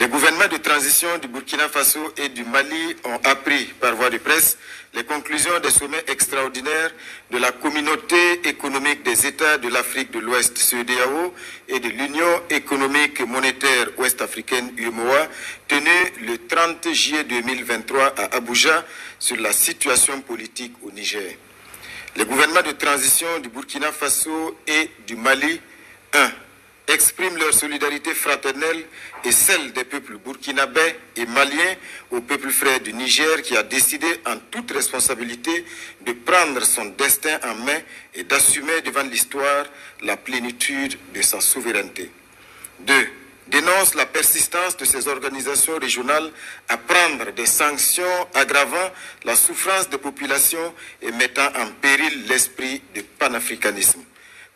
Les gouvernements de transition du Burkina Faso et du Mali ont appris par voie de presse les conclusions des sommets extraordinaires de la Communauté économique des États de l'Afrique de l'Ouest, CEDEAO, et de l'Union économique monétaire ouest-africaine, UEMOA, tenus le 30 juillet 2023 à Abuja sur la situation politique au Niger. Les gouvernements de transition du Burkina Faso et du Mali, 1. Expriment leur solidarité fraternelle et celle des peuples burkinabés et maliens au peuple frère du Niger qui a décidé en toute responsabilité de prendre son destin en main et d'assumer devant l'histoire la plénitude de sa souveraineté. 2. Dénonce la persistance de ces organisations régionales à prendre des sanctions aggravant la souffrance des populations et mettant en péril l'esprit du panafricanisme.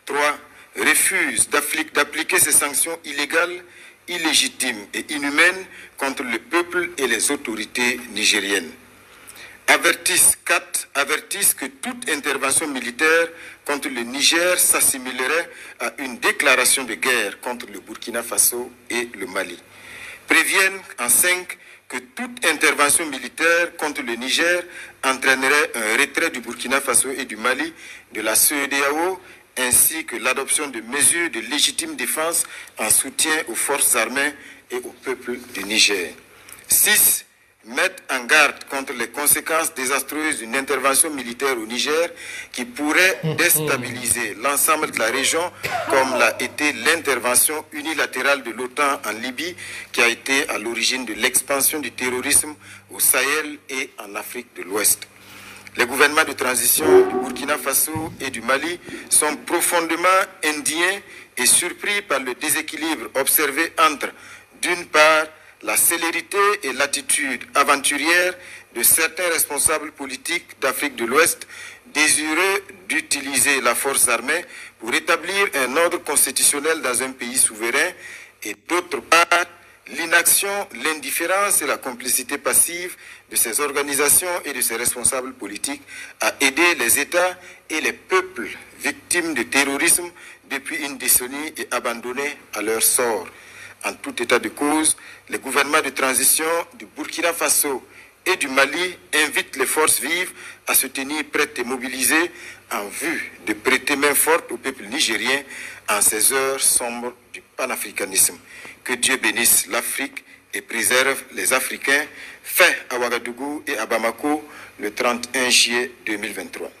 3. Refuse d'appliquer ces sanctions illégales, illégitimes et inhumaines contre le peuple et les autorités nigériennes. 4. Avertissent que toute intervention militaire contre le Niger s'assimilerait à une déclaration de guerre contre le Burkina Faso et le Mali. Préviennent en 5 que toute intervention militaire contre le Niger entraînerait un retrait du Burkina Faso et du Mali de la CEDEAO ainsi que l'adoption de mesures de légitime défense en soutien aux forces armées et au peuple du Niger. 6. Mettre en garde contre les conséquences désastreuses d'une intervention militaire au Niger qui pourrait déstabiliser l'ensemble de la région, comme l'a été l'intervention unilatérale de l'OTAN en Libye, qui a été à l'origine de l'expansion du terrorisme au Sahel et en Afrique de l'Ouest. Les gouvernements de transition du Burkina Faso et du Mali sont profondément indignés et surpris par le déséquilibre observé entre, d'une part, la célérité et l'attitude aventurière de certains responsables politiques d'Afrique de l'Ouest désireux d'utiliser la force armée pour établir un ordre constitutionnel dans un pays souverain et d'autre part, l'inaction, l'indifférence et la complicité passive de ces organisations et de ces responsables politiques à aider les États et les peuples victimes de terrorisme depuis une décennie et abandonnés à leur sort. En tout état de cause, les gouvernements de transition du Burkina Faso et du Mali invitent les forces vives à se tenir prêtes et mobilisées en vue de prêter main forte au peuple nigérien en ces heures sombres du panafricanisme. Que Dieu bénisse l'Afrique et préserve les Africains. Fait à Ouagadougou et à Bamako le 31 juillet 2023.